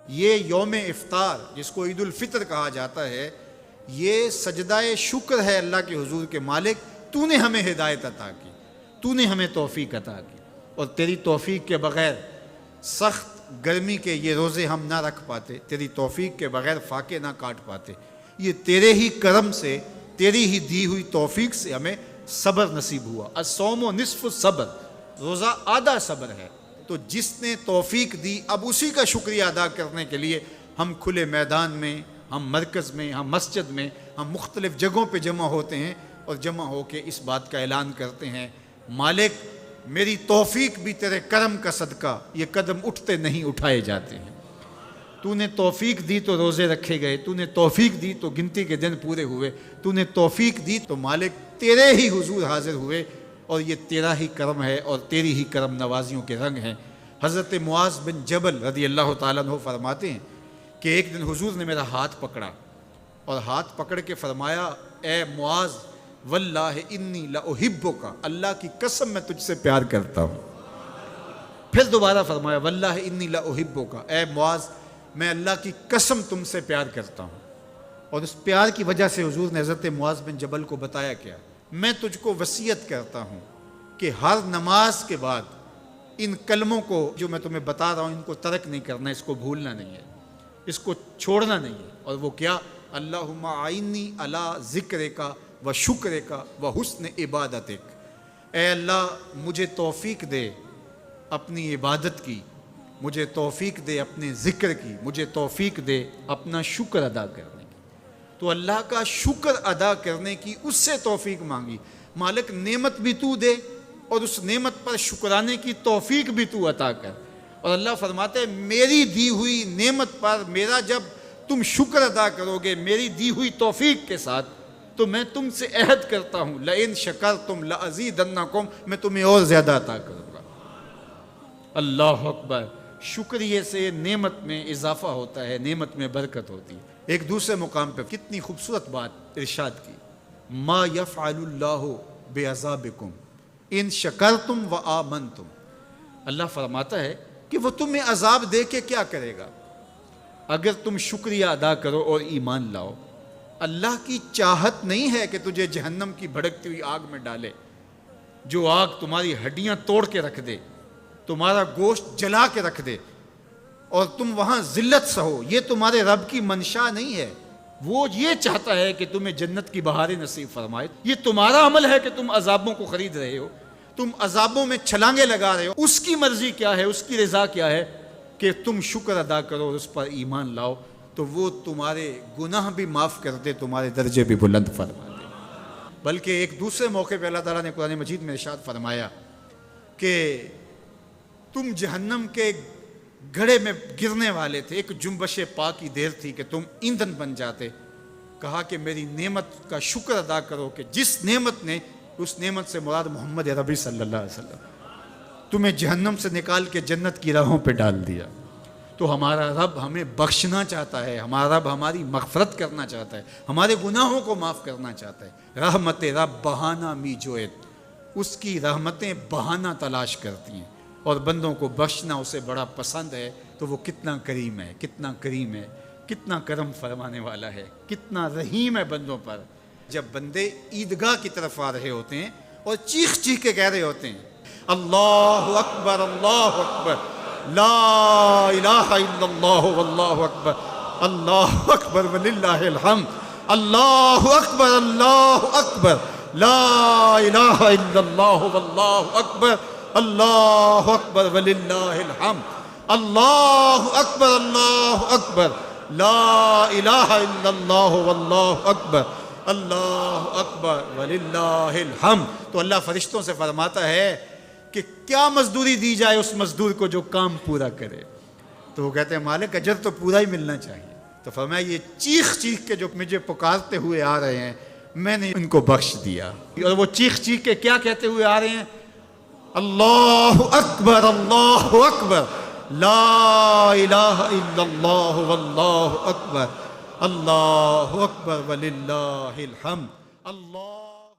یہ یوم افطار جس کو عید الفطر کہا جاتا ہے، یہ سجدہ شکر ہے اللہ کے حضور کے مالک تو نے ہمیں ہدایت عطا کی، تو نے ہمیں توفیق عطا کی، اور تیری توفیق کے بغیر سخت گرمی کے یہ روزے ہم نہ رکھ پاتے، تیری توفیق کے بغیر فاقے نہ کاٹ پاتے۔ یہ تیرے ہی کرم سے، تیری ہی دی ہوئی توفیق سے ہمیں صبر نصیب ہوا۔ الصوم نصف الصبر، روزہ آدھا صبر ہے۔ تو جس نے توفیق دی، اب اسی کا شکریہ ادا کرنے کے لیے ہم کھلے میدان میں، ہم مرکز میں، ہم مسجد میں، ہم مختلف جگہوں پہ جمع ہوتے ہیں اور جمع ہو کے اس بات کا اعلان کرتے ہیں، مالک میری توفیق بھی تیرے کرم کا صدقہ یہ قدم اٹھتے نہیں اٹھائے جاتے ہیں۔ تو نے توفیق دی تو روزے رکھے گئے، تو نے توفیق دی تو گنتی کے دن پورے ہوئے، تو نے توفیق دی تو مالک تیرے ہی حضور حاضر ہوئے، اور یہ تیرا ہی کرم ہے اور تیری ہی کرم نوازیوں کے رنگ ہیں۔ حضرت معاذ بن جبل رضی اللہ تعالیٰ عنہ فرماتے ہیں کہ ایک دن حضور نے میرا ہاتھ پکڑا اور ہاتھ پکڑ کے فرمایا، اے معاذ واللہ انی لأحبک، اللہ کی قسم میں تجھ سے پیار کرتا ہوں۔ پھر دوبارہ فرمایا، واللہ انی لأحبک، اے معاذ میں اللہ کی قسم تم سے پیار کرتا ہوں۔ اور اس پیار کی وجہ سے حضور نے حضرت معاذ بن جبل کو بتایا کیا، میں تجھ کو وصیت کرتا ہوں کہ ہر نماز کے بعد ان کلموں کو جو میں تمہیں بتا رہا ہوں ان کو ترک نہیں کرنا، اس کو بھولنا نہیں ہے، اس کو چھوڑنا نہیں ہے۔ اور وہ کیا؟ اللہم اعنی علی ذکرک و شکرک و حسن عبادتک، اے اللہ مجھے توفیق دے اپنی عبادت کی، مجھے توفیق دے اپنے ذکر کی، مجھے توفیق دے اپنا شکر ادا کرنے کی۔ تو اللہ کا شکر ادا کرنے کی اس سے توفیق مانگی، مالک نعمت بھی تو دے اور اس نعمت پر شکرانے کی توفیق بھی تو عطا کر۔ اور اللہ فرماتے ہیں میری دی ہوئی نعمت پر میرا جب تم شکر ادا کرو گے میری دی ہوئی توفیق کے ساتھ، تو میں تم سے عہد کرتا ہوں لئن شکرتم لازیدنکم، میں تمہیں اور زیادہ عطا کروں گا۔ اللہ اکبر! شکریہ سے نعمت میں اضافہ ہوتا ہے، نعمت میں برکت ہوتی ہے۔ ایک دوسرے مقام پہ کتنی خوبصورت بات ارشاد کی، ما یفعل اللہ بعذابکم ان شکرتم و آمنتم، اللہ فرماتا ہے کہ وہ تمہیں عذاب دے کے کیا کرے گا اگر تم شکریہ ادا کرو اور ایمان لاؤ۔ اللہ کی چاہت نہیں ہے کہ تجھے جہنم کی بھڑکتی ہوئی آگ میں ڈالے، جو آگ تمہاری ہڈیاں توڑ کے رکھ دے، تمہارا گوشت جلا کے رکھ دے اور تم وہاں ذلت سہو، یہ تمہارے رب کی منشا نہیں ہے۔ وہ یہ چاہتا ہے کہ تمہیں جنت کی بہاریں نصیب فرمائے۔ یہ تمہارا عمل ہے کہ تم عذابوں کو خرید رہے ہو، تم عذابوں میں چھلانگے لگا رہے ہو۔ اس کی مرضی کیا ہے، اس کی رضا کیا ہے کہ تم شکر ادا کرو اور اس پر ایمان لاؤ، تو وہ تمہارے گناہ بھی معاف کر دے، تمہارے درجے بھی بلند فرما دے۔ بلکہ ایک دوسرے موقع پہ اللہ تعالیٰ نے قرآن مجید میں ارشاد فرمایا کہ تم جہنم کے گھڑے میں گرنے والے تھے، ایک جنبش پا کی دیر تھی کہ تم ایندھن بن جاتے۔ کہا کہ میری نعمت کا شکر ادا کرو کہ جس نعمت نے، اس نعمت سے مراد محمد عربی صلی اللہ علیہ وسلم، تمہیں جہنم سے نکال کے جنت کی راہوں پہ ڈال دیا۔ تو ہمارا رب ہمیں بخشنا چاہتا ہے، ہمارا رب ہماری مغفرت کرنا چاہتا ہے، ہمارے گناہوں کو معاف کرنا چاہتا ہے۔ رحمت رب بہانہ می جویت، اس کی رحمتیں بہانہ تلاش کرتی ہیں اور بندوں کو بخشنا اسے بڑا پسند ہے۔ تو وہ کتنا کریم ہے، کتنا کریم ہے، کتنا کرم فرمانے والا ہے، کتنا رحیم ہے بندوں پر۔ جب بندے عیدگاہ کی طرف آ رہے ہوتے ہیں اور چیخ چیخ کے کہہ رہے ہوتے ہیں اللہ اکبر اللہ اکبر لا الہ الا اللہ واللہ اکبر اللہ اکبر وللہ الحمد اللہ اکبر لا الہ الا اللہ واللہ اکبر اللہ اکبر وللہ الحمد اللہ اکبر لا الہ الا اللہ واللہ اکبر اللہ اکبر وللہ الحمد۔ تو اللہ فرشتوں سے فرماتا ہے کہ کیا مزدوری دی جائے اس مزدور کو جو کام پورا کرے؟ تو وہ کہتے ہیں مالک اجر تو پورا ہی ملنا چاہیے۔ تو فرمایا یہ چیخ چیخ کے جو مجھے پکارتے ہوئے آ رہے ہیں میں نے ان کو بخش دیا۔ اور وہ چیخ چیخ کے کیا کہتے ہوئے آ رہے ہیں؟ اللہ اکبر لا الہ الا اللہ واللہ اکبر اللہ اکبر وللہ الحمد اللہ